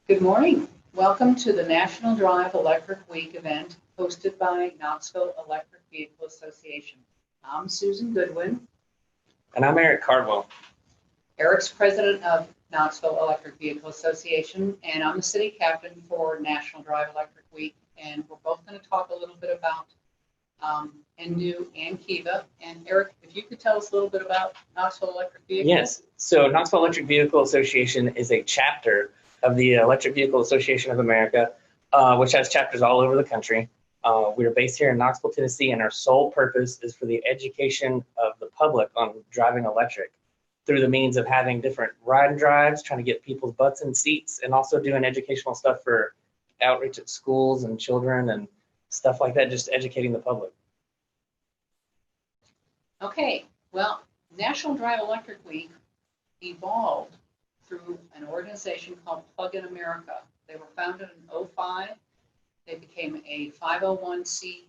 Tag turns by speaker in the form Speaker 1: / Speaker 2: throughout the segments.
Speaker 1: Good morning. Welcome to the National Drive Electric Week event hosted by Knoxville Electric Vehicle Association. I'm Susan Goodwin.
Speaker 2: And I'm Eric Cardwell.
Speaker 1: Eric's president of Knoxville Electric Vehicle Association, and I'm the city captain for National Drive Electric Week. And we're both going to talk a little bit about NDU and KEVA. And Eric, if you could tell us a little bit about Knoxville Electric Vehicle.
Speaker 2: Yes. So Knoxville Electric Vehicle Association is a chapter of the Electric Vehicle Association of America, which has chapters all over the country. We are based here in Knoxville, Tennessee, and our sole purpose is for the education of the public on driving electric through the means of having different ride and drives, trying to get people's butts in seats, and also doing educational stuff for outreach at schools and children and stuff like that, just educating the public.
Speaker 1: Okay, well, National Drive Electric Week evolved through an organization called Plug-in America. They were founded in 2005. They became a 501c3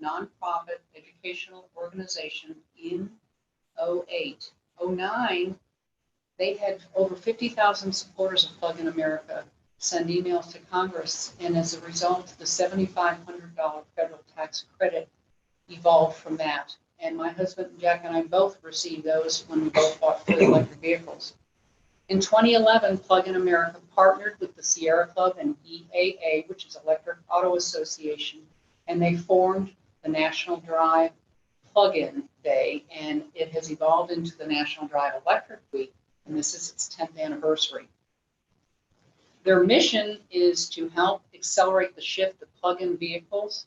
Speaker 1: nonprofit educational organization in 2008. 2009, they had over 50,000 supporters of Plug-in America send emails to Congress, and as a result, the $7,500 federal tax credit evolved from that. And my husband, Jack, and I both received those when we both bought fully electric vehicles. In 2011, Plug-in America partnered with the Sierra Club and EAA, which is Electric Auto Association, and they formed the National Drive Plug-in Day, and it has evolved into the National Drive Electric Week, and this is its 10th anniversary. Their mission is to help accelerate the shift to plug-in vehicles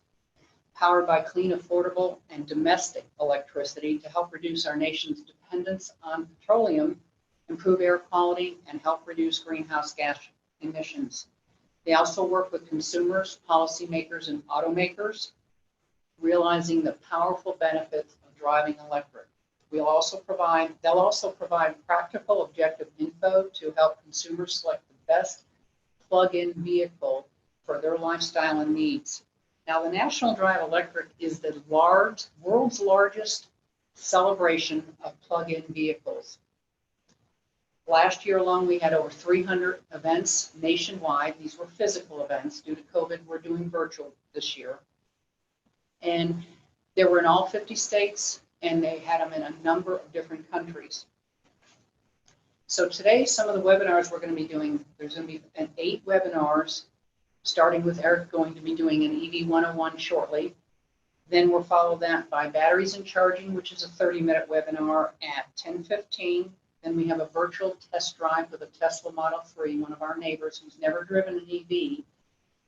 Speaker 1: powered by clean, affordable, and domestic electricity to help reduce our nation's dependence on petroleum, improve air quality, and help reduce greenhouse gas emissions. They also work with consumers, policymakers, and automakers, realizing the powerful benefits of driving electric. They'll also provide practical, objective info to help consumers select the best plug-in vehicle for their lifestyle and needs. Now, the National Drive Electric is the world's largest celebration of plug-in vehicles. Last year alone, we had over 300 events nationwide. These were physical events. Due to COVID, we're doing virtual this year. And they were in all 50 states, and they had them in a number of different countries. So today, some of the webinars we're going to be doing, there's going to be 8 webinars, starting with Eric going to be doing an EV 101 shortly. Then we'll follow that by batteries and charging, which is a 30-minute webinar at 10:15. Then we have a virtual test drive with a Tesla Model 3. One of our neighbors who's never driven an EV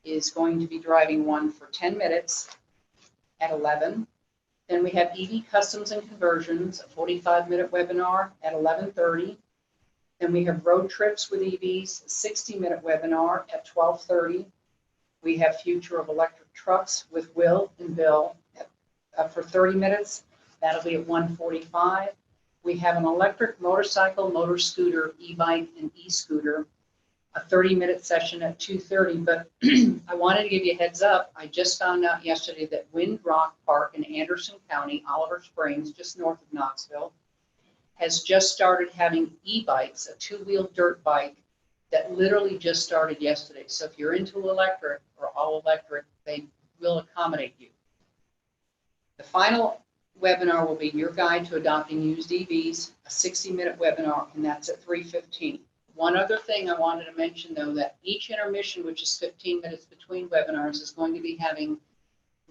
Speaker 1: is going to be driving one for 10 minutes at 11. Then we have EV customs and conversions, a 45-minute webinar at 11:30. Then we have road trips with EVs, a 60-minute webinar at 12:30. We have future of electric trucks with Will and Bill for 30 minutes. That'll be at 1:45. We have an electric motorcycle, motor scooter, e-bike, and e-scooter, a 30-minute session at 2:30. But I wanted to give you a heads up. I just found out yesterday that Wind Rock Park in Anderson County, Oliver Springs, just north of Knoxville, has just started having e-bikes, a 2-wheel dirt bike that literally just started yesterday. So if you're into electric or all electric, they will accommodate you. The final webinar will be Your Guide to Adopting Used EVs, a 60-minute webinar, and that's at 3:15. One other thing I wanted to mention, though, that each intermission, which is 15 minutes between webinars, is going to be having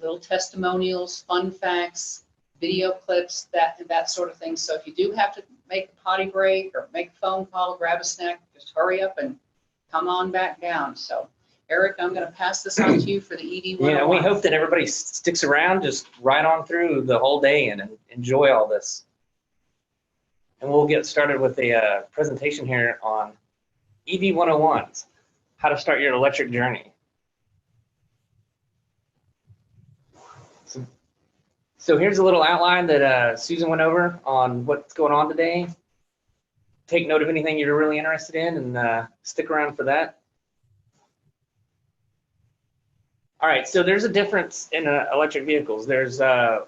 Speaker 1: little testimonials, fun facts, video clips, that sort of thing. So if you do have to make a potty break or make a phone call, grab a snack, just hurry up and come on back down. So Eric, I'm going to pass this on to you for the EV 101.
Speaker 2: Yeah, we hope that everybody sticks around just right on through the whole day and enjoy all this. And we'll get started with a presentation here on EV 101s, how to start your electric journey. So here's a little outline that Susan went over on what's going on today. Take note of anything you're really interested in and stick around for that. All right, so there's a difference in electric vehicles. There's the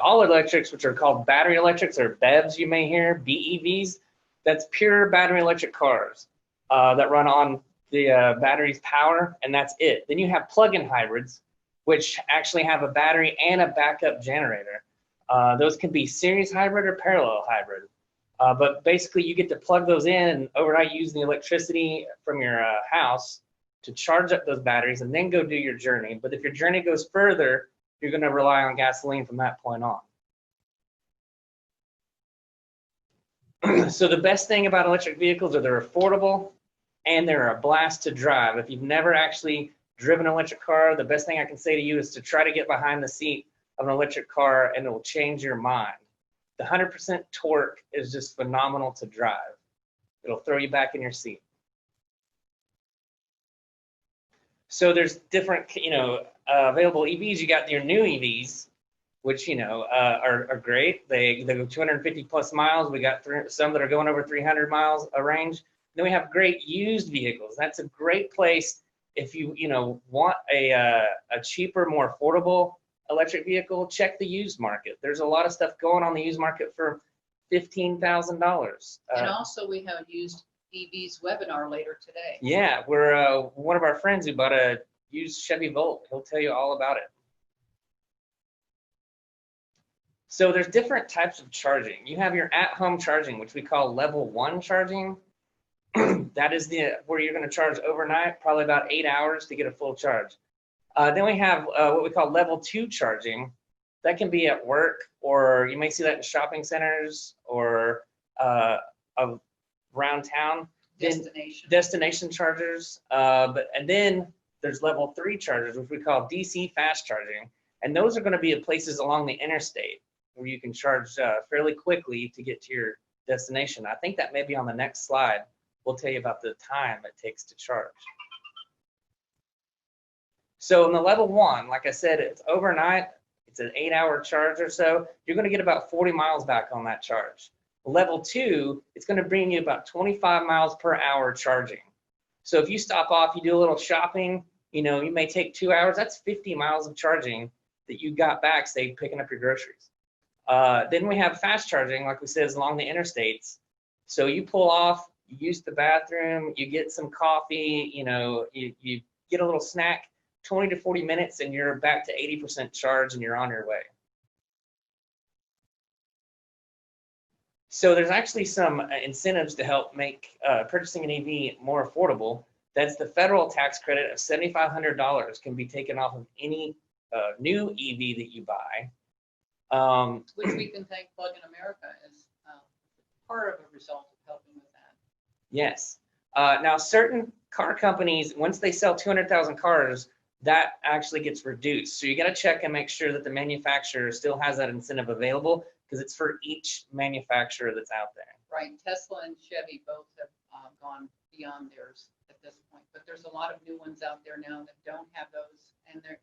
Speaker 2: all electrics, which are called battery electrics, or BEVs you may hear, BEVs. That's pure battery electric cars that run on the battery's power, and that's it. Then you have plug-in hybrids, which actually have a battery and a backup generator. Those can be series hybrid or parallel hybrid. But basically, you get to plug those in and overnight use the electricity from your house to charge up those batteries and then go do your journey. But if your journey goes further, you're going to rely on gasoline from that point on. So the best thing about electric vehicles are they're affordable and they're a blast to drive. If you've never actually driven an electric car, the best thing I can say to you is to try to get behind the seat of an electric car and it will change your mind. The 100% torque is just phenomenal to drive. It'll throw you back in your seat. So there's different, available EVs. You got your new EVs, which, are great. They go 250 plus miles. We got some that are going over 300 miles a range. Then we have great used vehicles. That's a great place if you, want a cheaper, more affordable electric vehicle. Check the used market. There's a lot of stuff going on the used market for $15,000.
Speaker 1: And also we have a used EVs webinar later today.
Speaker 2: Yeah, we're one of our friends who bought a used Chevy Volt. He'll tell you all about it. So there's different types of charging. You have your at-home charging, which we call level 1 charging. That is where you're going to charge overnight, probably about 8 hours to get a full charge. Then we have what we call level 2 charging. That can be at work, or you may see that in shopping centers or around town. Destination chargers. And then there's level 3 chargers, which we call DC fast charging. And those are going to be at places along the interstate where you can charge fairly quickly to get to your destination. I think that may be on the next slide. We'll tell you about the time it takes to charge. So in the level 1, like I said, it's overnight. It's an 8-hour charge or so. You're going to get about 40 miles back on that charge. Level 2, it's going to bring you about 25 miles per hour charging. So if you stop off, you do a little shopping, you may take 2 hours. That's 50 miles of charging that you got back, say, picking up your groceries. Then we have fast charging, like we said, is along the interstates. So you pull off, you use the bathroom, you get some coffee, you get a little snack, 20 to 40 minutes, and you're back to 80% charge and you're on your way. So there's actually some incentives to help make purchasing an EV more affordable. That's the federal tax credit of $7,500 can be taken off of any new EV that you buy.
Speaker 1: Which we can thank Plug in America as part of a result of helping with that.
Speaker 2: Yes. Now, certain car companies, once they sell 200,000 cars, that actually gets reduced. So you got to check and make sure that the manufacturer still has that incentive available, because it's for each manufacturer that's out there.
Speaker 1: Right. Tesla and Chevy both have gone beyond theirs at this point, but there's a lot of new ones out there now that don't have those, and they're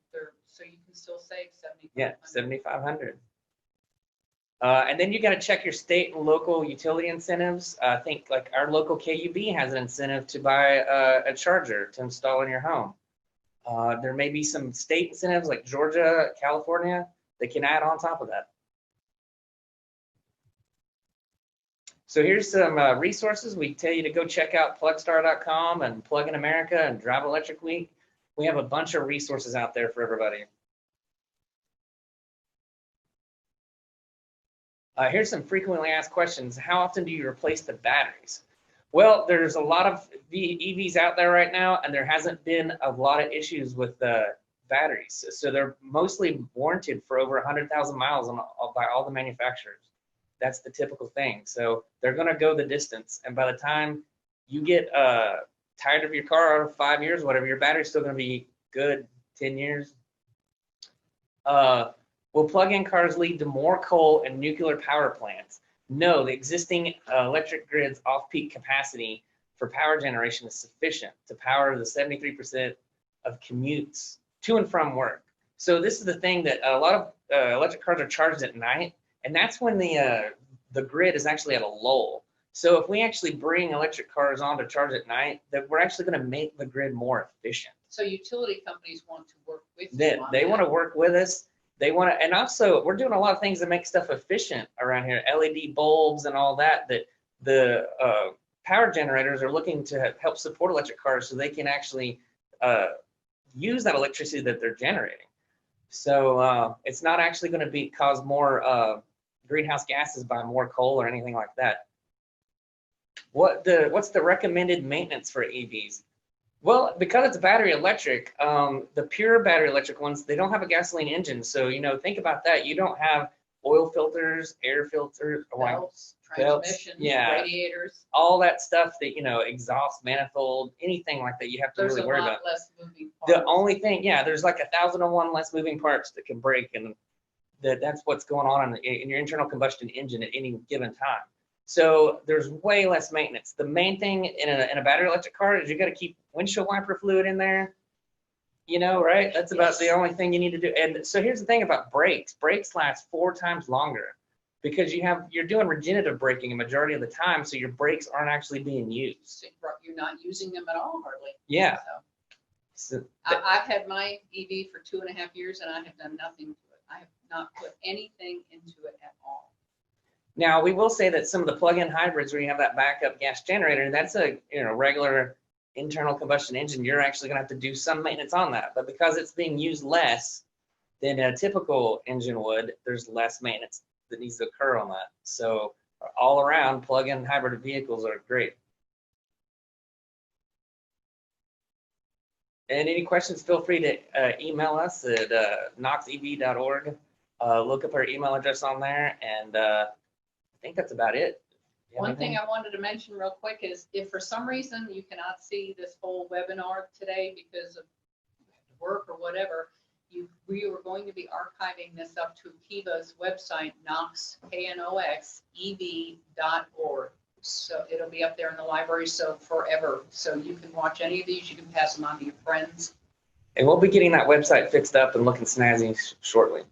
Speaker 1: so you can still save $7,500.
Speaker 2: Yeah, $7,500. And then you got to check your state and local utility incentives. I think like our local KUB has an incentive to buy a charger to install in your home. There may be some state incentives like Georgia, California, that can add on top of that. So here's some resources. We tell you to go check out plugstar.com and Plug in America and Drive Electric Week. We have a bunch of resources out there for everybody. Here's some frequently asked questions. How often do you replace the batteries? Well, there's a lot of EVs out there right now, and there hasn't been a lot of issues with the batteries. So they're mostly warranted for over 100,000 miles by all the manufacturers. That's the typical thing. So they're going to go the distance. And by the time you get tired of your car, 5 years, whatever, your battery's still going to be good 10 years. Will plug-in cars lead to more coal and nuclear power plants? No, the existing electric grid's off-peak capacity for power generation is sufficient to power the 73% of commutes to and from work. So this is the thing that a lot of electric cars are charged at night, and that's when the grid is actually at a lull. So if we actually bring electric cars on to charge at night, that we're actually going to make the grid more efficient.
Speaker 1: So utility companies want to work with you.
Speaker 2: They want to work with us. They want to, and also we're doing a lot of things that make stuff efficient around here. LED bulbs and all that the power generators are looking to help support electric cars so they can actually use that electricity that they're generating. So it's not actually going to cause more greenhouse gases by more coal or anything like that. What's the recommended maintenance for EVs? Well, because it's battery electric, the pure battery electric ones, they don't have a gasoline engine. So, you know, think about that. You don't have oil filters, air filters,
Speaker 1: Belts, transmissions,
Speaker 2: yeah,
Speaker 1: radiators.
Speaker 2: all that stuff that, you know, exhaust, manifold, anything like that you have to really worry about.
Speaker 1: There's a lot less moving parts.
Speaker 2: The only thing, yeah, there's like 1,001 less moving parts that can break, and that's what's going on in your internal combustion engine at any given time. So there's way less maintenance. The main thing in a battery electric car is you got to keep windshield wiper fluid in there, you know, right? That's about the only thing you need to do. And so here's the thing about brakes. Brakes last 4 times longer because you're doing regenerative braking a majority of the time, so your brakes aren't actually being used.
Speaker 1: You're not using them at all, hardly.
Speaker 2: Yeah.
Speaker 1: So I've had my EV for 2.5 years, and I have done nothing to it. I have not put anything into it at all.
Speaker 2: Now, we will say that some of the plug-in hybrids where you have that backup gas generator, that's a regular internal combustion engine. You're actually going to have to do some maintenance on that. But because it's being used less than a typical engine would, there's less maintenance that needs to occur on that. So all around, plug-in hybrid vehicles are great. And any questions, feel free to email us at knoxev.org. Look up our email address on there, and I think that's about it.
Speaker 1: One thing I wanted to mention real quick is if for some reason you cannot see this whole webinar today because of work or whatever, we were going to be archiving this up to KEVA's website, knoxev.org. So it'll be up there in the library forever. So you can watch any of these. You can pass them on to your friends.
Speaker 2: And we'll be getting that website fixed up and looking snazzy shortly.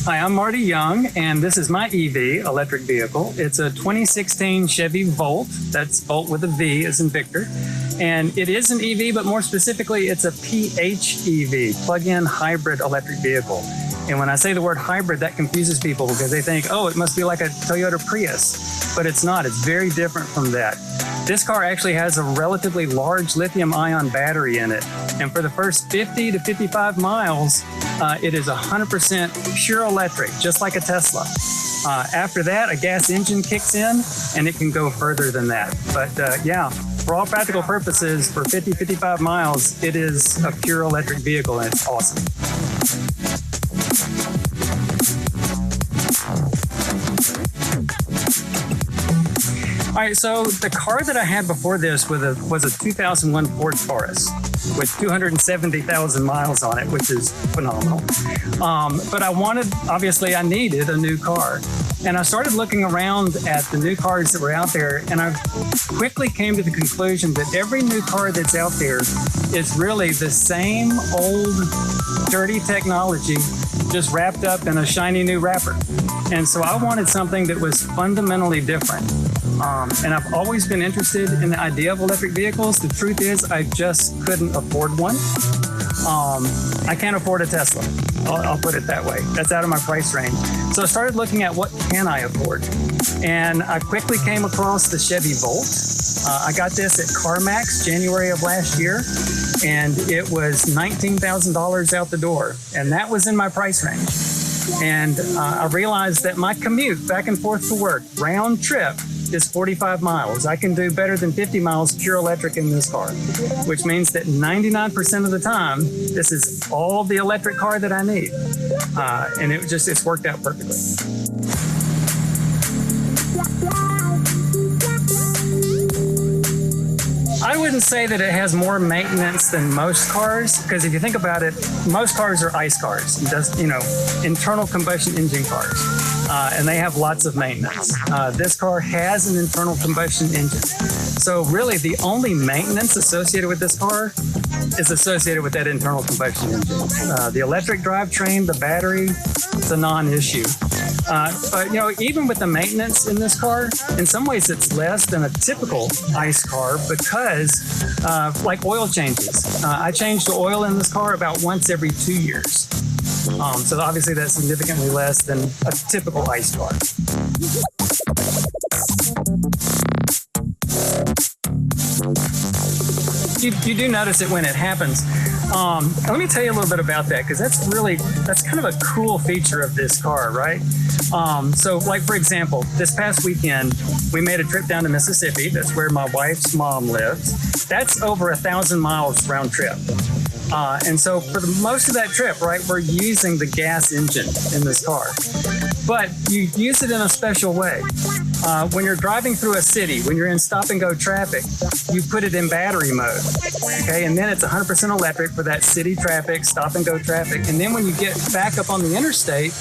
Speaker 3: Hi, I'm Marty Young, and this is my EV, electric vehicle. It's a 2016 Chevy Volt. That's Volt with a V as in Victor. And it is an EV, but more specifically, it's a PHEV, plug-in hybrid electric vehicle. And when I say the word hybrid, that confuses people because they think, oh, it must be like a Toyota Prius. But it's not. It's very different from that. This car actually has a relatively large lithium-ion battery in it. And for the first 50 to 55 miles, it is 100% pure electric, just like a Tesla. After that, a gas engine kicks in, and it can go further than that. But yeah, for all practical purposes, for 50, 55 miles, it is a pure electric vehicle, and it's awesome. All right, so the car that I had before this was a 2001 Ford Taurus with 270,000 miles on it, which is phenomenal. But I needed a new car. And I started looking around at the new cars that were out there, and I quickly came to the conclusion that every new car that's out there is really the same old dirty technology just wrapped up in a shiny new wrapper. And so I wanted something that was fundamentally different. And I've always been interested in the idea of electric vehicles. The truth is, I just couldn't afford one. I can't afford a Tesla. I'll put it that way. That's out of my price range. So I started looking at what can I afford. And I quickly came across the Chevy Volt. I got this at CarMax January of last year, and it was $19,000 out the door. And that was in my price range. And I realized that my commute back and forth to work, round trip, is 45 miles. I can do better than 50 miles pure electric in this car, which means that 99% of the time, this is all the electric car that I need. And it's worked out perfectly. I wouldn't say that it has more maintenance than most cars, because if you think about it, most cars are ICE cars, just, internal combustion engine cars, and they have lots of maintenance. This car has an internal combustion engine. So really the only maintenance associated with this car is associated with that internal combustion engine. The electric drivetrain, the battery, it's a non-issue. But even with the maintenance in this car, in some ways it's less than a typical ICE car because like oil changes. I change the oil in this car about once every 2 years. So obviously that's significantly less than a typical ICE car. You do notice it when it happens. Let me tell you a little bit about that, because that's kind of a cool feature of this car, right? So like, for example, this past weekend, we made a trip down to Mississippi. That's where my wife's mom lives. That's over 1,000 miles round trip. And so for most of that trip, right, we're using the gas engine in this car. But you use it in a special way. When you're driving through a city, when you're in stop and go traffic, you put it in battery mode. Okay, and then it's 100% electric for that city traffic, stop and go traffic. And then when you get back up on the interstate,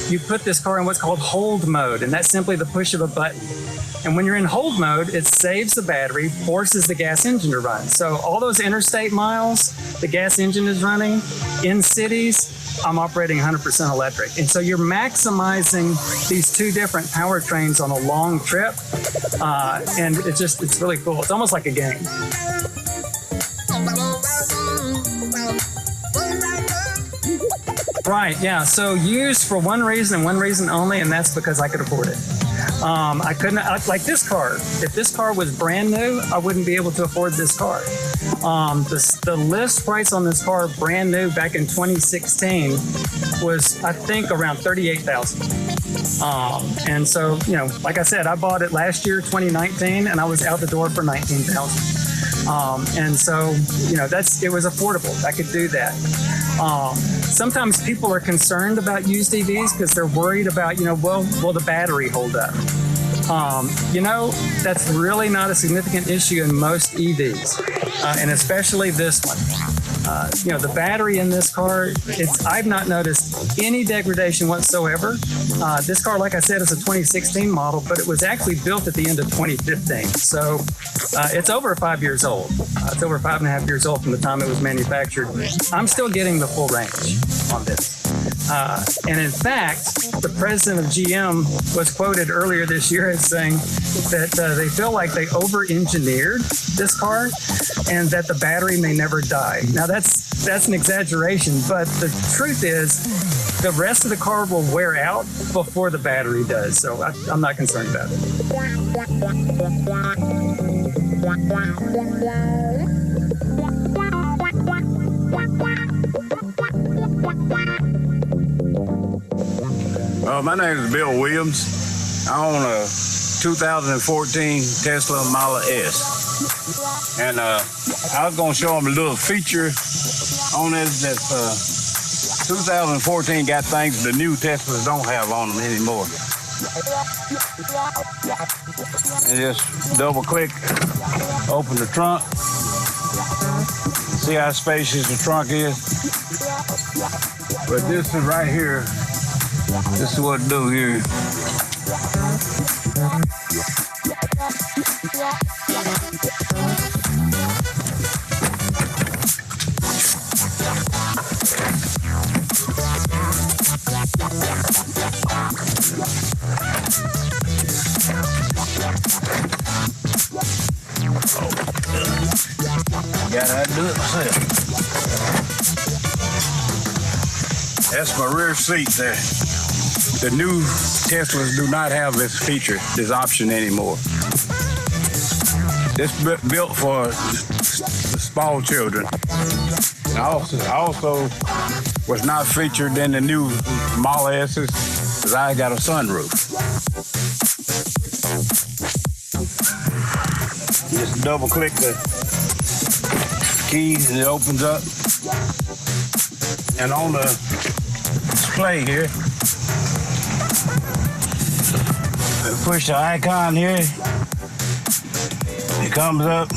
Speaker 3: you put this car in what's called hold mode, and that's simply the push of a button. And when you're in hold mode, it saves the battery, forces the gas engine to run. So all those interstate miles, the gas engine is running. In cities, I'm operating 100% electric. And so you're maximizing these two different powertrains on a long trip. And it's really cool. It's almost like a game. Right, yeah. So used for one reason and one reason only, and that's because I could afford it. I couldn't, like this car. If this car was brand new, I wouldn't be able to afford this car. The list price on this car, brand new back in 2016, was I think around $38,000. And so, like I said, I bought it last year, 2019, and I was out the door for $19,000. And so, it was affordable. I could do that. Sometimes people are concerned about used EVs because they're worried about, will the battery hold up? That's really not a significant issue in most EVs, and especially this one. The battery in this car, I've not noticed any degradation whatsoever. This car, like I said, is a 2016 model, but it was actually built at the end of 2015. So it's over 5 years old. It's over 5.5 years old from the time it was manufactured. I'm still getting the full range on this. And in fact, the president of GM was quoted earlier this year as saying that they feel like they over-engineered this car and that the battery may never die. Now that's an exaggeration, but the truth is the rest of the car will wear out before the battery does. So I'm not concerned about it.
Speaker 4: My name is Bill Williams. I own a 2014 Tesla Model S. And I was going to show them a little feature on it that 2014 got things the new Teslas don't have on them anymore. And just double click, open the trunk. See how spacious the trunk is? But this is right here. This is what it do here. Gotta do it myself. That's my rear seat there. The new Teslas do not have this feature, this option anymore. This built for small children. And also was not featured in the new Model S's because I got a sunroof. Just double click the key and it opens up. And on the display here, Push the icon here. It comes up.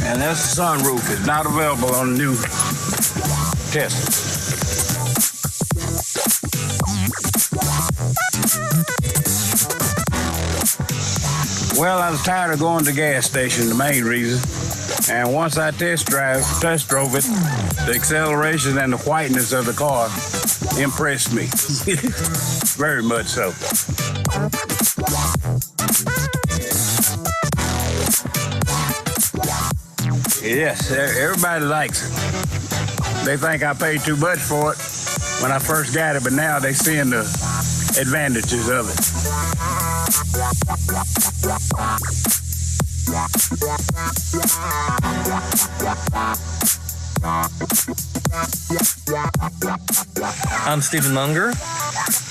Speaker 4: And that's the sunroof. It's not available on the new Tesla. Well, I was tired of going to the gas station, the main reason. And once I test drove it, the acceleration and the whiteness of the car impressed me. Very much so. Yes, everybody likes it. They think I paid too much for it when I first got it, but now they're seeing the advantages of it.
Speaker 5: I'm Stephen Munger.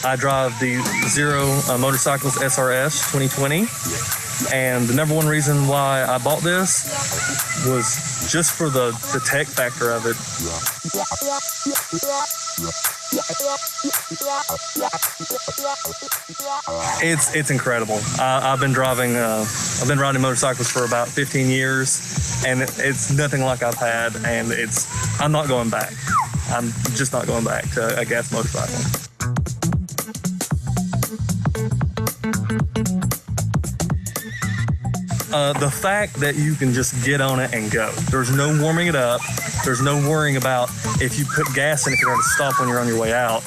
Speaker 5: I drive the Zero Motorcycles SRS 2020. And the number one reason why I bought this was just for the tech factor of it. It's incredible. I've been riding motorcycles for about 15 years, and it's nothing like I've had, and I'm not going back. I'm just not going back to a gas motorcycle. The fact that you can just get on it and go. There's no warming it up. There's no worrying about if you put gas in it, if you're going to stop when you're on your way out.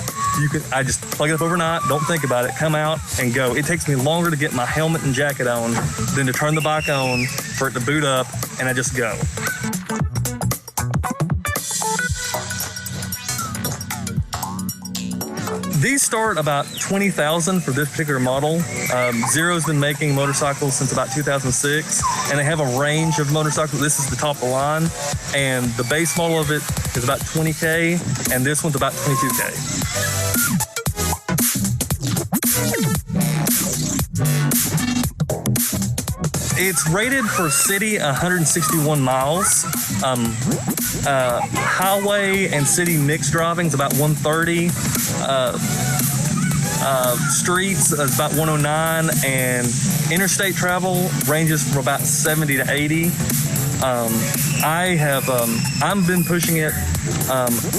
Speaker 5: I just plug it up overnight, don't think about it, come out and go. It takes me longer to get my helmet and jacket on than to turn the bike on for it to boot up, and I just go. These start about $20,000 for this particular model. Zero's been making motorcycles since about 2006, and they have a range of motorcycles. This is the top of the line, and the base model of it is about $20K, and this one's about $22K. It's rated for city 161 miles. Highway and city mixed driving is about 130. Streets is about 109, and interstate travel ranges from about 70 to 80. I've been pushing it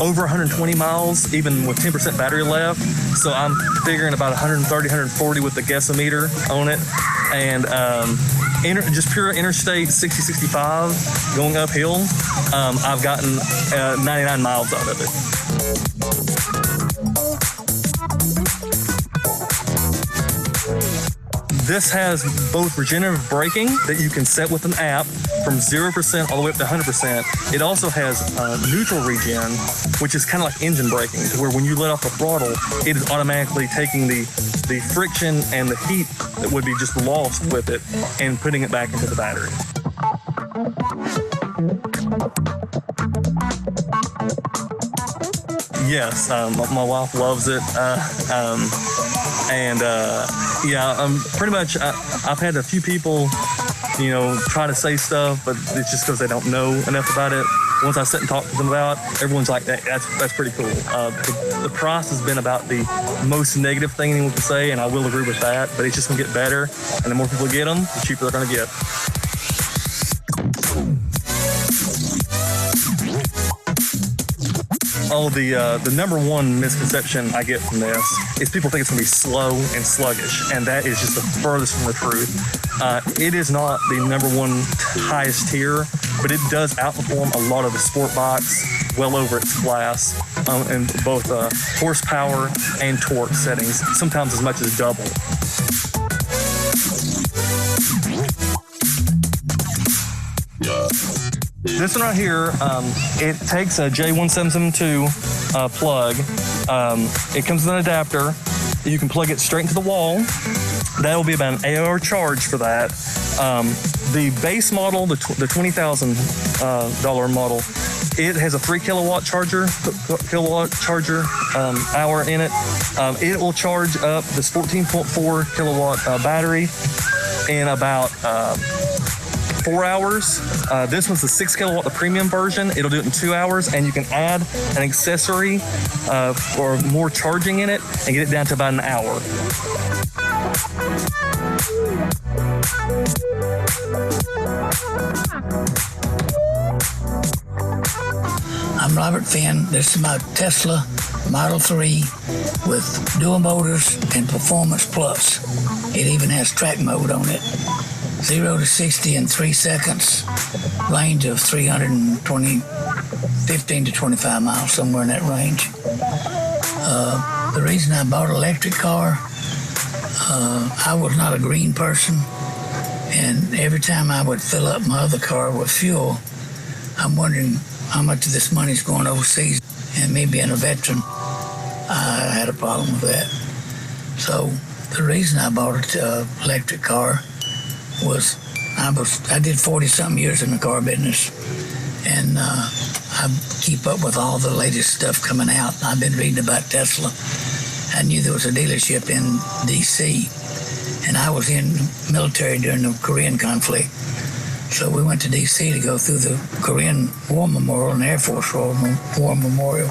Speaker 5: over 120 miles, even with 10% battery left. So I'm figuring about 130, 140 with the gasometer on it, and just pure interstate 60, 65 going uphill. I've gotten 99 miles out of it. This has both regenerative braking that you can set with an app from 0% all the way up to 100%. It also has neutral regen, which is kind of like engine braking, to where when you let off the throttle, it is automatically taking the friction and the heat that would be just lost with it and putting it back into the battery. Yes, my wife loves it. Pretty much I've had a few people, try to say stuff, but it's just because they don't know enough about it. Once I sit and talk to them about it, everyone's like, that's pretty cool. The price has been about the most negative thing anyone can say, and I will agree with that, but it's just going to get better, and the more people get them, the cheaper they're going to get. Oh, the number one misconception I get from this is people think it's going to be slow and sluggish, and that is just the furthest from the truth. It is not the number one highest tier, but it does outperform a lot of the sport bikes well over its class in both horsepower and torque settings, sometimes as much as double. This one right here, it takes a J1772 plug. It comes with an adapter. You can plug it straight into the wall. That will be about an 8-hour charge for that. The base model, the $20,000 model, it has a 3 kilowatt charger hour in it. It will charge up this 14.4 kilowatt battery in about 4 hours. This one's the 6 kilowatt, the premium version. It'll do it in 2 hours, and you can add an accessory for more charging in it and get it down to about an hour.
Speaker 6: I'm Robert Finn. This is my Tesla Model 3 with dual motors and Performance Plus. It even has track mode on it. 0 to 60 in 3 seconds. Range of 15 to 25 miles, somewhere in that range. The reason I bought an electric car, I was not a green person. And every time I would fill up my other car with fuel, I'm wondering how much of this money's going overseas. And me being a veteran, I had a problem with that. So the reason I bought an electric car was I did 40-something years in the car business, and I keep up with all the latest stuff coming out. I've been reading about Tesla. I knew there was a dealership in D.C., and I was in the military during the Korean conflict. So we went to D.C. to go through the Korean War Memorial and Air Force War Memorial.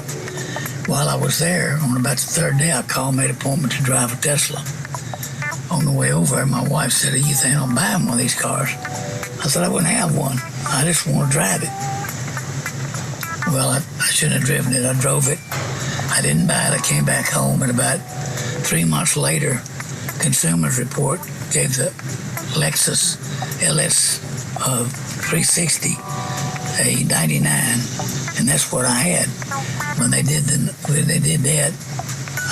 Speaker 6: While I was there, on about the third day, I called, made an appointment to drive a Tesla. On the way over, my wife said, "Are you thinking of buying one of these cars?" I said, "I wouldn't have one. I just want to drive it." Well, I shouldn't have driven it. I drove it. I didn't buy it. I came back home, and about 3 months later, Consumers Report gave the Lexus LS 360 a 99, and that's what I had. When they did that,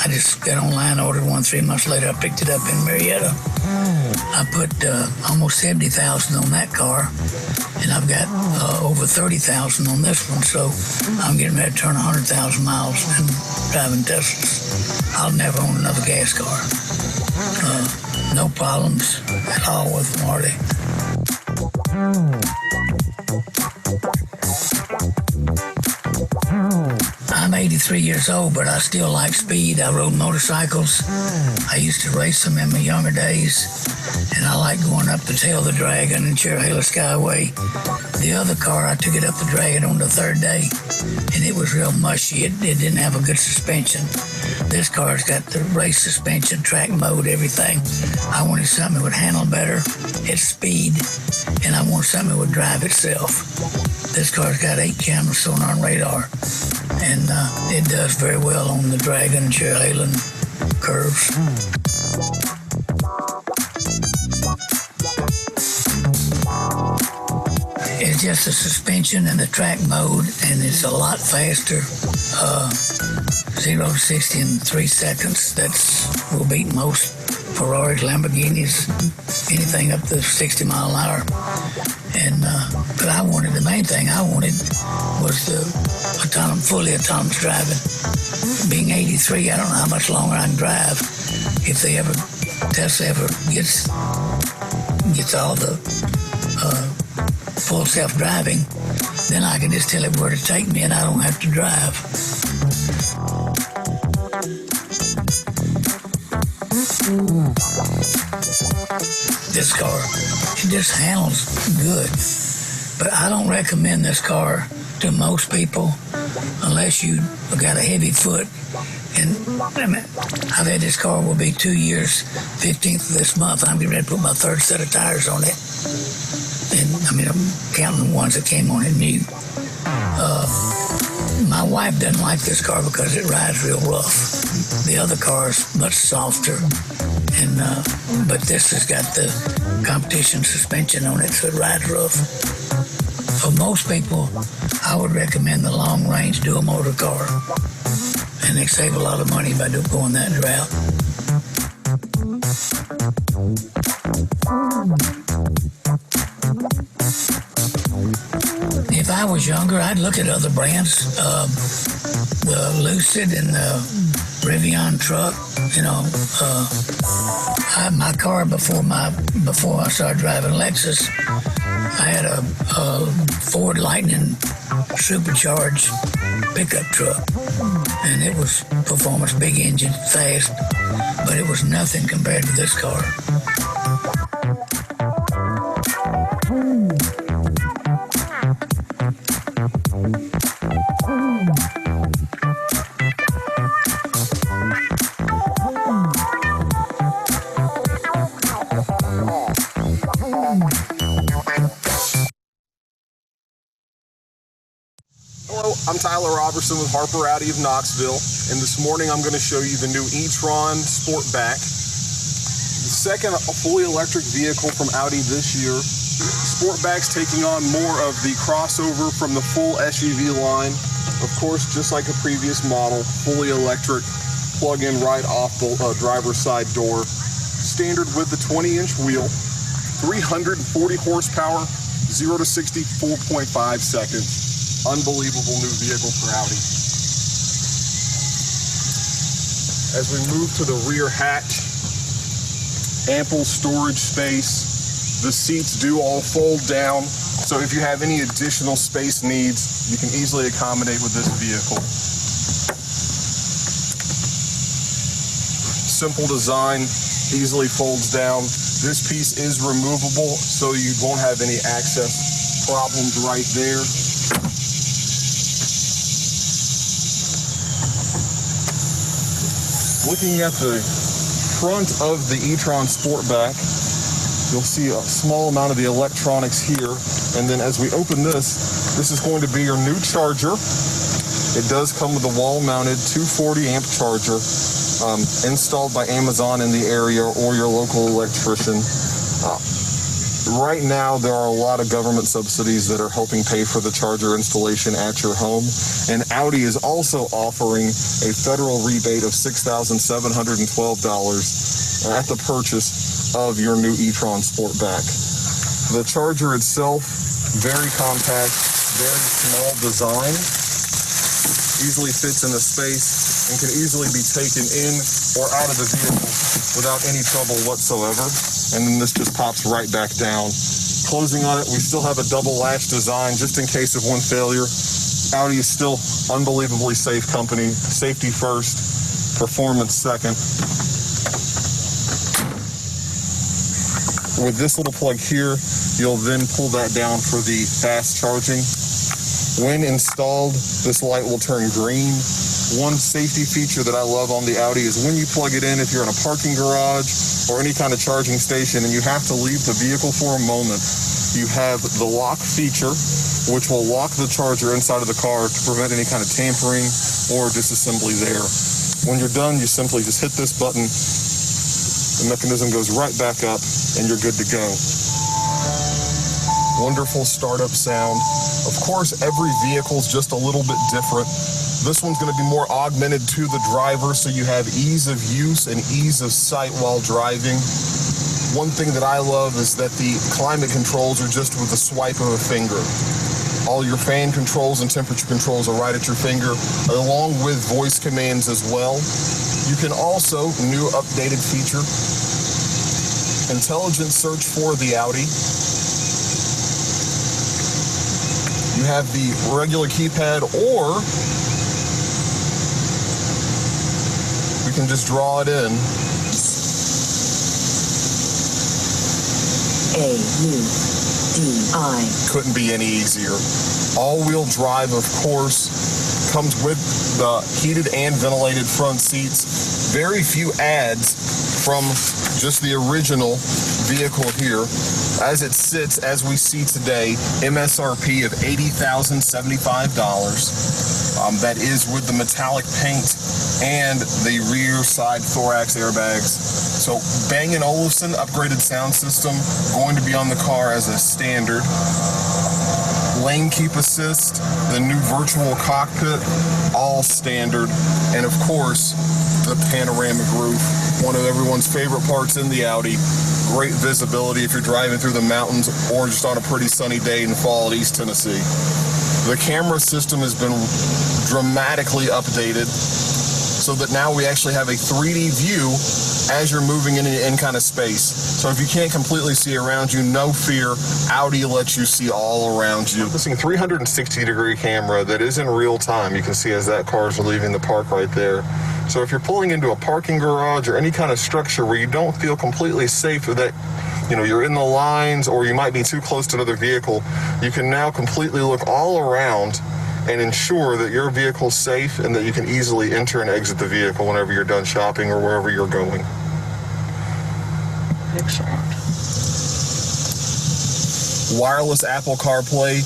Speaker 6: I just got online, ordered one. 3 months later, I picked it up in Marietta. I put almost 70,000 on that car, and I've got over 30,000 on this one. So I'm getting ready to turn 100,000 miles and driving Teslas. I'll never own another gas car. No problems at all with Marty. I'm 83 years old, but I still like speed. I rode motorcycles. I used to race them in my younger days, and I like going up the tail of the Dragon and Cherry-Hill Skyway. The other car, I took it up the Dragon on the third day, and it was real mushy. It didn't have a good suspension. This car's got the race suspension, track mode, everything. I wanted something that would handle better at speed, and I wanted something that would drive itself. This car's got 8 cameras, sonar, and radar, and it does very well on the Dragon and Cherry-Hill curves. It's just the suspension and the track mode, and it's a lot faster. 0 to 60 in 3 seconds. Will beat most Ferraris, Lamborghinis, anything up to 60 mile an hour. And but the main thing I wanted was the fully autonomous driving. Being 83, I don't know how much longer I can drive. If Tesla ever gets all the full self-driving, then I can just tell it where to take me and I don't have to drive. This car, it just handles good. But I don't recommend this car to most people unless you got a heavy foot. And I've had this car, will be 2 years, 15th of this month. I'm getting ready to put my third set of tires on it. And I'm counting the ones that came on it new. My wife doesn't like this car because it rides real rough. The other car is much softer, but this has got the competition suspension on it, so it rides rough. For most people, I would recommend the long-range dual-motor car, and they save a lot of money by going that route. If I was younger, I'd look at other brands, the Lucid and the Rivian truck. My car before I started driving Lexus, I had a Ford Lightning supercharged pickup truck, and it was performance, big engine, fast, but it was nothing compared to this car.
Speaker 7: I'm Tyler Robertson with Harper Audi of Knoxville, and this morning I'm going to show you the new e-tron Sportback, the second fully electric vehicle from Audi this year. Sportback's taking on more of the crossover from the full SUV line. Of course, just like a previous model, fully electric, plug-in right off the driver's side door. Standard with the 20-inch wheel, 340 horsepower, 0 to 60, 4.5 seconds. Unbelievable new vehicle for Audi. As we move to the rear hatch, ample storage space. The seats do all fold down, so if you have any additional space needs, you can easily accommodate with this vehicle. Simple design, easily folds down. This piece is removable, so you won't have any access problems right there. Looking at the front of the e-tron Sportback, you'll see a small amount of the electronics here. And then as we open this is going to be your new charger. It does come with a wall-mounted 240 amp charger installed by Amazon in the area or your local electrician. Right now, there are a lot of government subsidies that are helping pay for the charger installation at your home. And Audi is also offering a federal rebate of $6,712 at the purchase of your new e-tron Sportback. The charger itself, very compact, very small design, easily fits in the space and can easily be taken in or out of the vehicle without any trouble whatsoever. And then this just pops right back down. Closing on it, we still have a double latch design just in case of one failure. Audi is still unbelievably safe company. Safety first, performance second. With this little plug here, you'll then pull that down for the fast charging. When installed, this light will turn green. One safety feature that I love on the Audi is when you plug it in, if you're in a parking garage or any kind of charging station and you have to leave the vehicle for a moment, you have the lock feature, which will lock the charger inside of the car to prevent any kind of tampering or disassembly there. When you're done, you simply just hit this button, the mechanism goes right back up, and you're good to go. Wonderful startup sound. Of course, every vehicle is just a little bit different. This one's going to be more augmented to the driver, so you have ease of use and ease of sight while driving. One thing that I love is that the climate controls are just with a swipe of a finger. All your fan controls and temperature controls are right at your finger, along with voice commands as well. You can also, new updated feature, intelligent search for the Audi. You have the regular keypad, or we can just draw it in. A-U-D-I. Couldn't be any easier. All-wheel drive, of course, comes with the heated and ventilated front seats. Very few ads from just the original vehicle here. As it sits, as we see today, MSRP of $80,075. That is with the metallic paint and the rear side thorax airbags. So Bang & Olufsen upgraded sound system going to be on the car as a standard. Lane keep assist, the new virtual cockpit, all standard. And of course, the panoramic roof, one of everyone's favorite parts in the Audi. Great visibility if you're driving through the mountains or just on a pretty sunny day in fall at East Tennessee. The camera system has been dramatically updated so that now we actually have a 3D view as you're moving into any kind of space. So if you can't completely see around you, no fear, Audi lets you see all around you. This 360-degree camera that is in real time. You can see as that car is leaving the park right there. So if you're pulling into a parking garage or any kind of structure where you don't feel completely safe that, you're in the lines or you might be too close to another vehicle, you can now completely look all around and ensure that your vehicle's safe and that you can easily enter and exit the vehicle whenever you're done shopping or wherever you're going. Excellent. Wireless Apple CarPlay,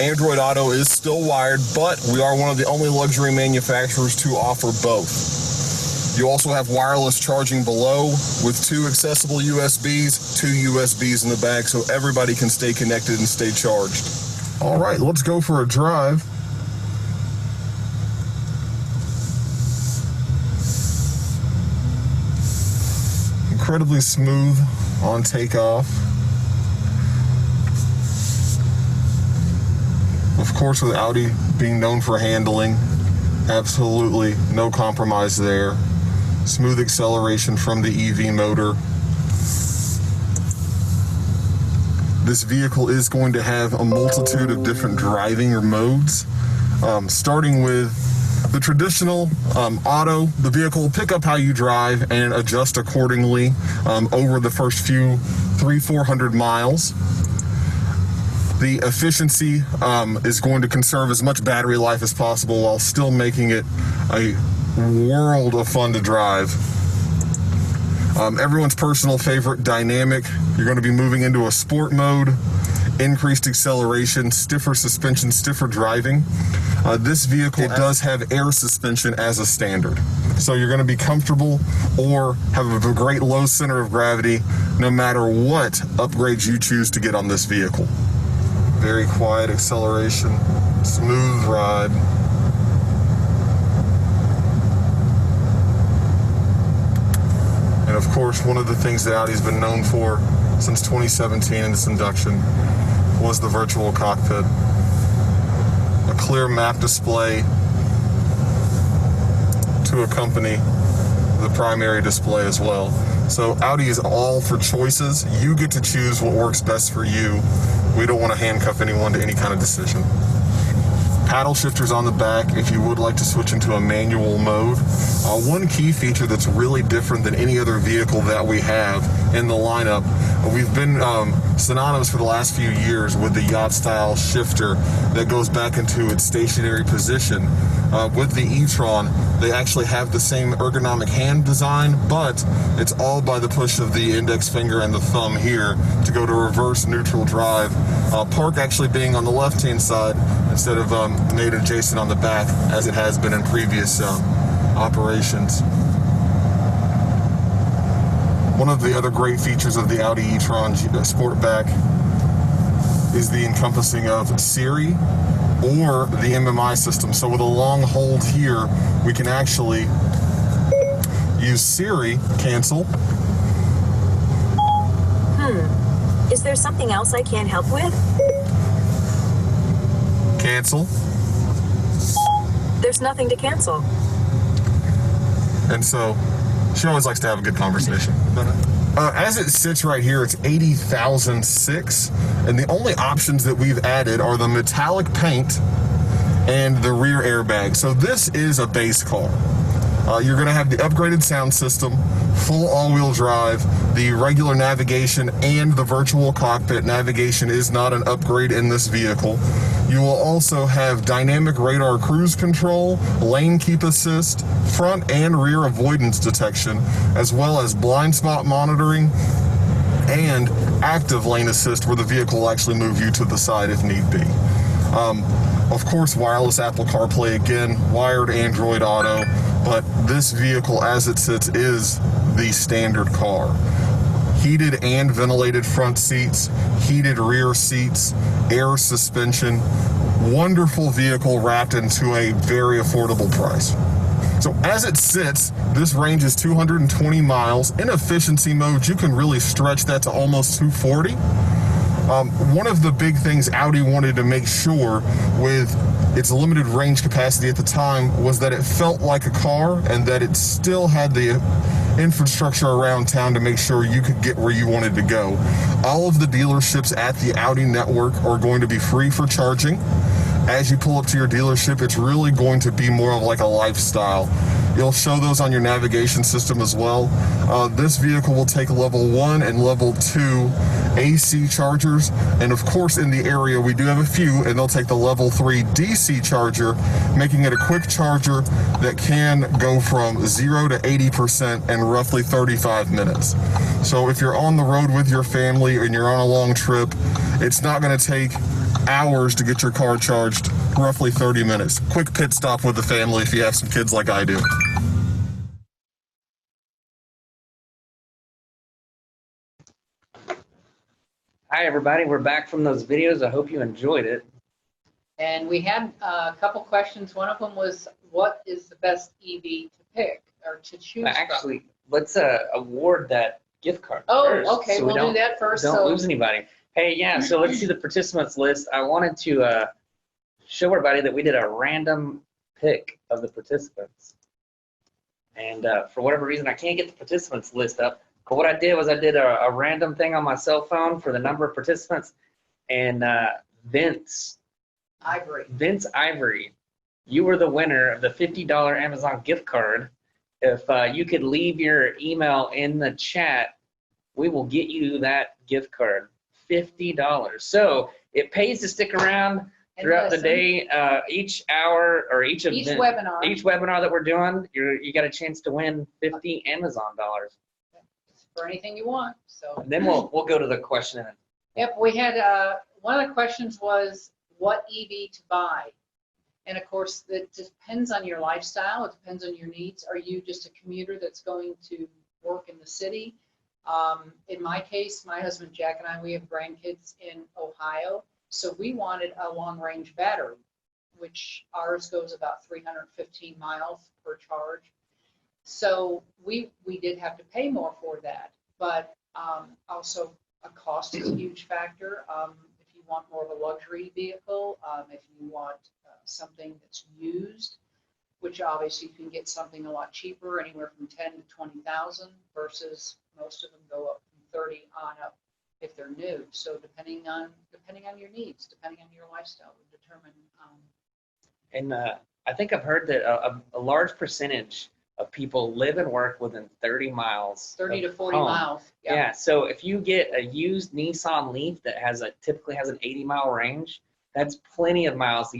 Speaker 7: Android Auto is still wired, but we are one of the only luxury manufacturers to offer both. You also have wireless charging below with 2 accessible USBs, 2 USBs in the back, so everybody can stay connected and stay charged. All right, let's go for a drive. Incredibly smooth on takeoff. Of course, with Audi being known for handling, absolutely no compromise there. Smooth acceleration from the EV motor. This vehicle is going to have a multitude of different driving modes, starting with the traditional auto. The vehicle will pick up how you drive and adjust accordingly over the first few 300-400 miles. The efficiency is going to conserve as much battery life as possible while still making it a world of fun to drive. Everyone's personal favorite, dynamic. You're going to be moving into a sport mode, increased acceleration, stiffer suspension, stiffer driving. This vehicle, it does have air suspension as a standard. So you're going to be comfortable or have a great low center of gravity no matter what upgrades you choose to get on this vehicle. Very quiet acceleration, smooth ride. And of course, one of the things that Audi's been known for since 2017 in this induction was the virtual cockpit. A clear map display to accompany the primary display as well. So Audi is all for choices. You get to choose what works best for you. We don't want to handcuff anyone to any kind of decision. Paddle shifters on the back if you would like to switch into a manual mode. One key feature that's really different than any other vehicle that we have in the lineup, we've been synonymous for the last few years with the yacht style shifter that goes back into its stationary position. With the e-tron, they actually have the same ergonomic hand design, but it's all by the push of the index finger and the thumb here to go to reverse neutral drive. Park actually being on the left-hand side instead of made adjacent on the back as it has been in previous operations. One of the other great features of the Audi e-tron Sportback is the encompassing of Siri or the MMI system. So with a long hold here, we can actually use Siri, cancel.
Speaker 8: Is there something else I can help with?
Speaker 7: Cancel.
Speaker 8: There's nothing to cancel.
Speaker 7: And so she always likes to have a good conversation. As it sits right here, it's 80,006, and the only options that we've added are the metallic paint and the rear airbag. So this is a base car. You're going to have the upgraded sound system, full all-wheel drive, the regular navigation, and the virtual cockpit. Navigation is not an upgrade in this vehicle. You will also have dynamic radar cruise control, lane keep assist, front and rear avoidance detection, as well as blind spot monitoring and active lane assist where the vehicle will actually move you to the side if need be. Of course, wireless Apple CarPlay again, wired Android Auto, but this vehicle as it sits is the standard car. Heated and ventilated front seats, heated rear seats, air suspension, wonderful vehicle wrapped into a very affordable price. So as it sits, this range is 220 miles. In efficiency mode, you can really stretch that to almost 240. One of the big things Audi wanted to make sure with its limited range capacity at the time was that it felt like a car and that it still had the infrastructure around town to make sure you could get where you wanted to go. All of the dealerships at the Audi network are going to be free for charging. As you pull up to your dealership, it's really going to be more of like a lifestyle. You'll show those on your navigation system as well. This vehicle will take level 1 and level 2 AC chargers, and of course in the area we do have a few, and they'll take the level 3 DC charger, making it a quick charger that can go from 0 to 80% in roughly 35 minutes. So if you're on the road with your family and you're on a long trip, it's not going to take hours to get your car charged, roughly 30 minutes. Quick pit stop with the family if you have some kids like I do.
Speaker 2: Hi, everybody. We're back from those videos. I hope you enjoyed it.
Speaker 1: And we had a couple questions. One of them was, what is the best EV to pick or to choose from?
Speaker 2: Actually, let's award that gift card
Speaker 1: Oh,
Speaker 2: first,
Speaker 1: okay,
Speaker 2: so
Speaker 1: we'll do that first.
Speaker 2: Don't
Speaker 1: So
Speaker 2: lose anybody. Hey, yeah, so let's see the participants list. I wanted to show everybody that we did a random pick of the participants. And for whatever reason, I can't get the participants list up. But what I did was I did a random thing on my cell phone for the number of participants. And Vince Ivory, you were the winner of the $50 Amazon gift card. If you could leave your email in the chat, we will get you that gift card, $50. So it pays to stick around throughout the day. Each hour or each webinar that we're doing, you got a chance to win 50 Amazon dollars.
Speaker 1: For anything you want. So
Speaker 2: and then we'll go to the question.
Speaker 1: Yep, we had one of the questions was what EV to buy. And of course, it depends on your lifestyle. It depends on your needs. Are you just a commuter that's going to work in the city? In my case, my husband Jack and I, we have grandkids in Ohio. So we wanted a long-range battery, which ours goes about 315 miles per charge. So we did have to pay more for that. But also a cost is a huge factor. If you want more of a luxury vehicle, if you want something that's used, which obviously you can get something a lot cheaper, anywhere from 10 to 20,000, versus most of them go up from 30 on up if they're new. So depending on your needs, depending on your lifestyle, will determine.
Speaker 2: And I think I've heard that a large percentage of people live and work within 30 miles.
Speaker 1: 30 to 40
Speaker 2: home.
Speaker 1: miles. Yep.
Speaker 2: Yeah. So if you get a used Nissan Leaf that typically has an 80-mile range, that's plenty of miles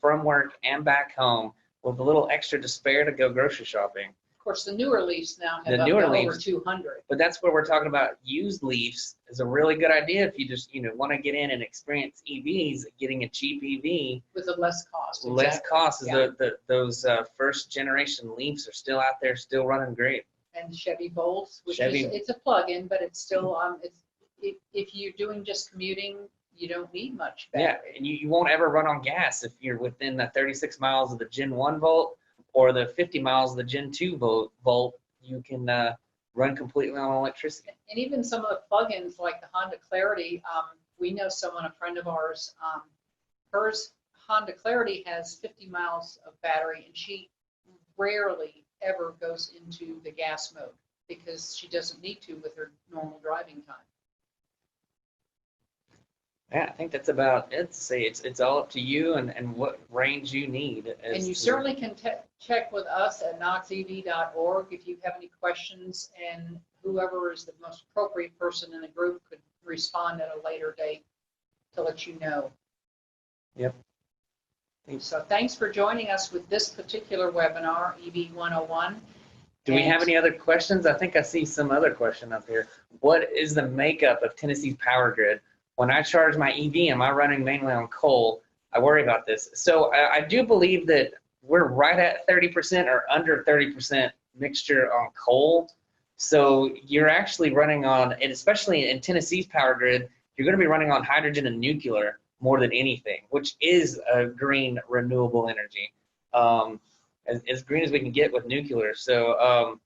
Speaker 2: from work and back home with a little extra to spare to go grocery shopping.
Speaker 1: Of course, the newer Leafs now have over 200.
Speaker 2: But that's where we're talking about used Leafs is a really good idea if you just want to get in and experience EVs. Getting a cheap EV
Speaker 1: with a less cost.
Speaker 2: Less
Speaker 1: exactly.
Speaker 2: cost is
Speaker 1: Yeah.
Speaker 2: those first generation Leafs are still out there, still running great.
Speaker 1: And Chevy Volts, which is it's a plug-in, but it's still if you're doing just commuting, you don't need much battery.
Speaker 2: Yeah, and you won't ever run on gas if you're within the 36 miles of the Gen 1 Volt or the 50 miles of the Gen 2 Volt. You can run completely on electricity.
Speaker 1: And even some of the plug-ins like the Honda Clarity, we know someone, a friend of ours, hers Honda Clarity has 50 miles of battery, and she rarely ever goes into the gas mode because she doesn't need to with her normal driving time.
Speaker 2: Yeah, I think that's about it. It's all up to you and what range you need.
Speaker 1: And you certainly can check with us at knoxev.org if you have any questions, and whoever is the most appropriate person in the group could respond at a later date to let you know.
Speaker 2: Yep.
Speaker 1: So thanks for joining us with this particular webinar, EV 101.
Speaker 2: Do we have any other questions? I think I see some other question up here. What is the makeup of Tennessee's power grid? When I charge my EV, am I running mainly on coal? I worry about this. So I do believe that we're right at 30% or under 30% mixture on coal. So you're actually running on, and especially in Tennessee's power grid, you're going to be running on hydrogen and nuclear more than anything, which is a green renewable energy, as green as we can get with nuclear. So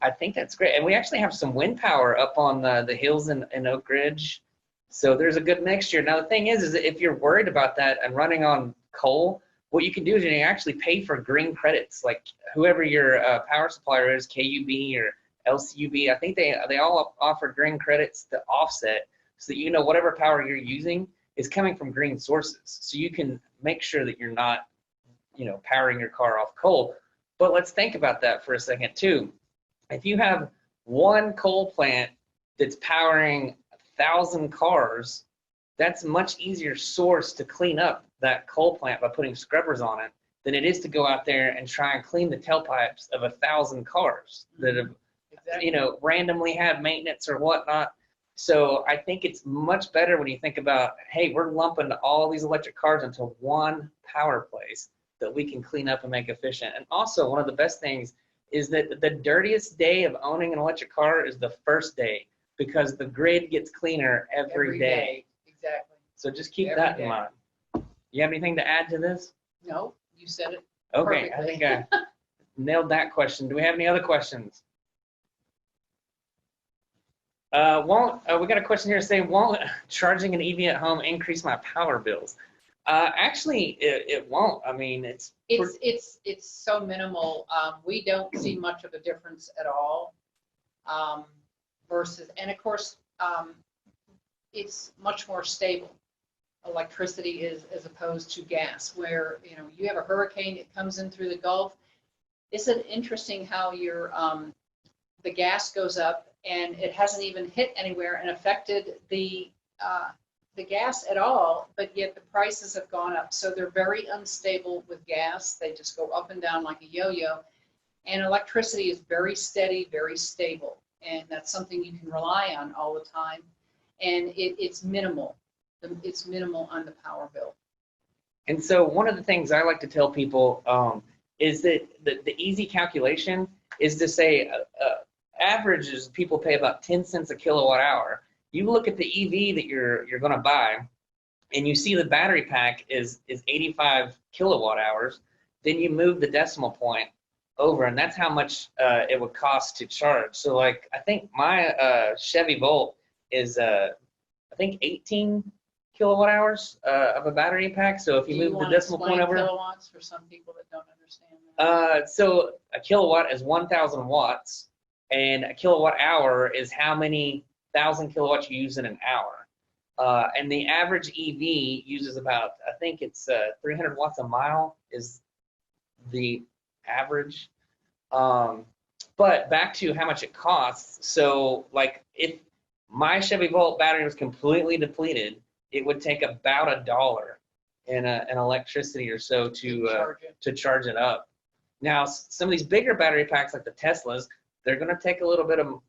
Speaker 2: I think that's great. And we actually have some wind power up on the hills in Oak Ridge. So there's a good mixture. Now the thing is that if you're worried about that and running on coal, what you can do is you can actually pay for green credits. Like whoever your power supplier is, KUB or LCUB, I think they all offer green credits to offset, so that whatever power you're using is coming from green sources. So you can make sure that you're not, powering your car off coal. But let's think about that for a second too. If you have one coal plant that's powering 1,000 cars, that's a much easier source to clean up that coal plant by putting scrubbers on it than it is to go out there and try and clean the tailpipes of 1,000 cars that have, randomly had maintenance or whatnot. So I think it's much better when you think about, hey, we're lumping all these electric cars into one power place that we can clean up and make efficient. And also, one of the best things is that the dirtiest day of owning an electric car is the first day, because the grid gets cleaner every day.
Speaker 1: Exactly.
Speaker 2: So just keep
Speaker 1: Every
Speaker 2: that
Speaker 1: day.
Speaker 2: in mind. You have anything to add to this?
Speaker 1: No, you said it.
Speaker 2: Okay, I
Speaker 1: Perfectly.
Speaker 2: think I nailed that question. Do we have any other questions? We got a question here saying, won't charging an EV at home increase my power bills? Actually, it won't. I mean, it's
Speaker 1: so minimal. We don't see much of a difference at all. Versus, and of course, it's much more stable. Electricity is as opposed to gas, where you have a hurricane, it comes in through the Gulf. Isn't it interesting how your the gas goes up and it hasn't even hit anywhere and affected the gas at all, but yet the prices have gone up. So they're very unstable with gas. They just go up and down like a yo-yo. And electricity is very steady, very stable. And that's something you can rely on all the time. And it's minimal. It's minimal on the power bill.
Speaker 2: And so one of the things I like to tell people is that the easy calculation is to say average is people pay about 10 cents a kilowatt hour. You look at the EV that you're going to buy, and you see the battery pack is 85 kilowatt hours. Then you move the decimal point over, and that's how much it would cost to charge. So, like, I think my Chevy Volt is I think 18 kilowatt hours of a battery pack. So if you move the decimal point over,
Speaker 1: kilowatts for some people that don't understand that.
Speaker 2: So a kilowatt is 1,000 watts, and a kilowatt hour is how many 1,000 kilowatts you use in an hour. And the average EV uses about, I think it's 300 watts a mile is the average. But back to how much it costs. So like if my Chevy Volt battery was completely depleted, it would take about $1 in an electricity or so to charge it up. Now, some of these bigger battery packs like the Teslas, they're going to take a little bit of,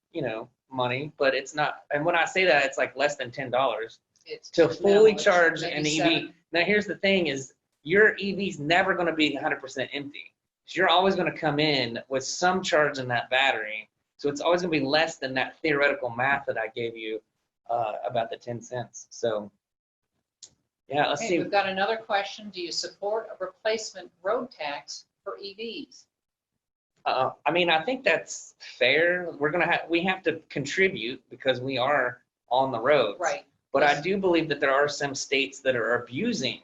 Speaker 2: money, but it's not, and when I say that, it's like less than $10 to fully charge an EV. Now, here's the thing is your EV's never going to be 100% empty. So you're always going to come in with some charge in that battery. So it's always going to be less than that theoretical math that I gave you about the 10 cents. So yeah, let's see.
Speaker 1: We've got another question. Do you support a replacement road tax for EVs?
Speaker 2: I mean, I think that's fair. We have to contribute because we are on the roads.
Speaker 1: Right.
Speaker 2: But I do believe that there are some states that are abusing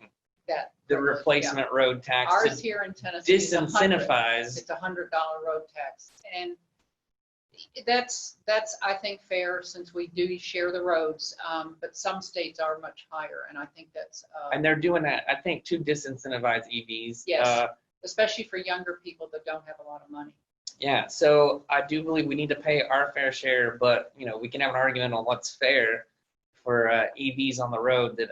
Speaker 2: the replacement road tax.
Speaker 1: Ours here in Tennessee
Speaker 2: disincentivize.
Speaker 1: It's a $100 road tax, and that's I think fair since we do share the roads. But some states are much higher, and I think that's.
Speaker 2: And they're doing that, I think, to disincentivize EVs.
Speaker 1: Yes. Especially for younger people that don't have a lot of money.
Speaker 2: Yeah, so I do believe we need to pay our fair share, but we can have an argument on what's fair for EVs on the road. That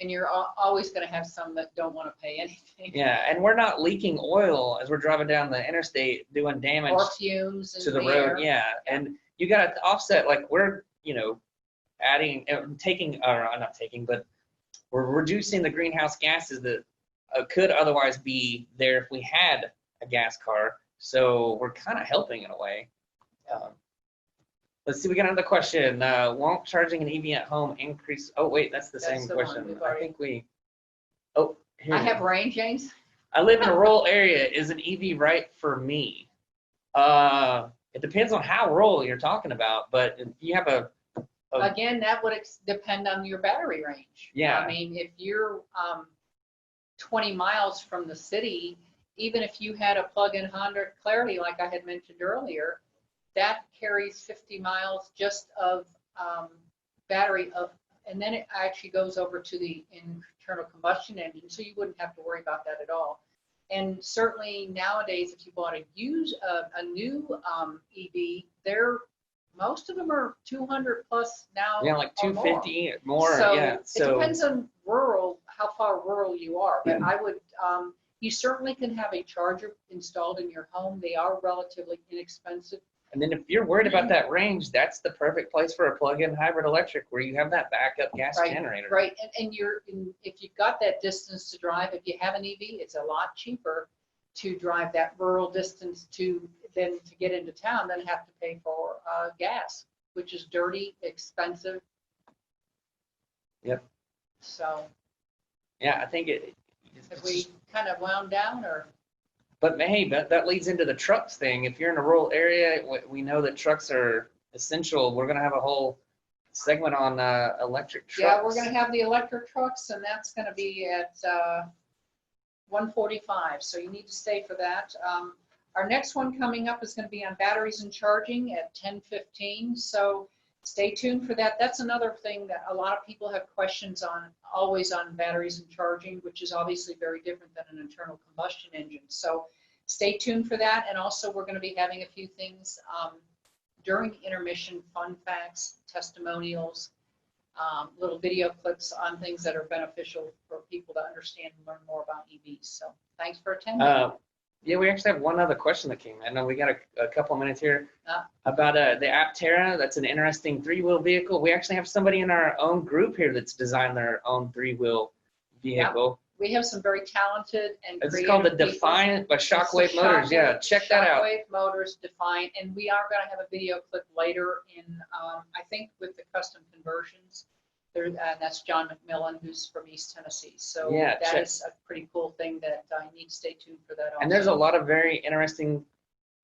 Speaker 1: and you're always going to have some that don't want to pay anything.
Speaker 2: Yeah, and we're not leaking oil as we're driving down the interstate doing damage
Speaker 1: or fumes
Speaker 2: to the road. Yeah, and you got to offset, like we're adding, but we're reducing the greenhouse gases that could otherwise be there if we had a gas car. So we're kind of helping in a way. Let's see, we got another question. Won't charging an EV at home increase? Oh, wait, that's the same question. I think we, here.
Speaker 1: I have range, James.
Speaker 2: I live in a rural area. Is an EV right for me? It depends on how rural you're talking about, but if you have
Speaker 1: Again, that would depend on your battery range.
Speaker 2: Yeah.
Speaker 1: I mean, if you're 20 miles from the city, even if you had a plug-in Honda Clarity, like I had mentioned earlier, that carries 50 miles just of battery and then it actually goes over to the internal combustion engine, so you wouldn't have to worry about that at all. And certainly nowadays, if you bought a new EV, most of them are 200 plus now.
Speaker 2: Yeah, like 250 or more.
Speaker 1: So
Speaker 2: yeah.
Speaker 1: So it depends on how far rural you are. But I would, you certainly can have a charger installed in your home. They are relatively inexpensive.
Speaker 2: And then if you're worried about that range, that's the perfect place for a plug-in hybrid electric where you have that backup gas generator.
Speaker 1: Right, and if you've got that distance to drive, if you have an EV, it's a lot cheaper to drive that rural distance than to get into town, than have to pay for gas, which is dirty, expensive.
Speaker 2: Yep.
Speaker 1: So
Speaker 2: Yeah, I think
Speaker 1: have we kind of wound down, or?
Speaker 2: But hey, that leads into the trucks thing. If you're in a rural area, we know that trucks are essential. We're going to have a whole segment on electric trucks.
Speaker 1: Yeah, we're going to have the electric trucks, and that's going to be at 1:45. So you need to stay for that. Our next one coming up is going to be on batteries and charging at 10:15. So stay tuned for that. That's another thing that a lot of people have questions on, always on batteries and charging, which is obviously very different than an internal combustion engine. So stay tuned for that. And also we're going to be having a few things during the intermission, fun facts, testimonials, little video clips on things that are beneficial for people to understand and learn more about EVs. So thanks for attending.
Speaker 2: Yeah, we actually have one other question that came in. I know we got a couple of minutes here about the Aptera. That's an interesting three-wheel vehicle. We actually have somebody in our own group here that's designed their own three-wheel vehicle.
Speaker 1: Yeah, we have some very talented and creative.
Speaker 2: It's called the Defiant by Shockwave Motors. Yeah, check that out.
Speaker 1: Shockwave Motors Defiant, and we are going to have a video clip later in, I think, with the custom conversions. That's John McMillan, who's from East Tennessee. So
Speaker 2: yeah,
Speaker 1: that is a pretty cool thing that I need to stay tuned for that also.
Speaker 2: And there's a lot of very interesting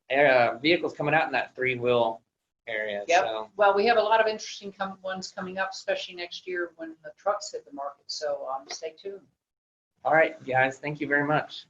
Speaker 2: vehicles coming out in that three-wheel area.
Speaker 1: Yep.
Speaker 2: So.
Speaker 1: Well, we have a lot of interesting ones coming up, especially next year when the trucks hit the market. So stay tuned.
Speaker 2: All right, guys. Thank you very much.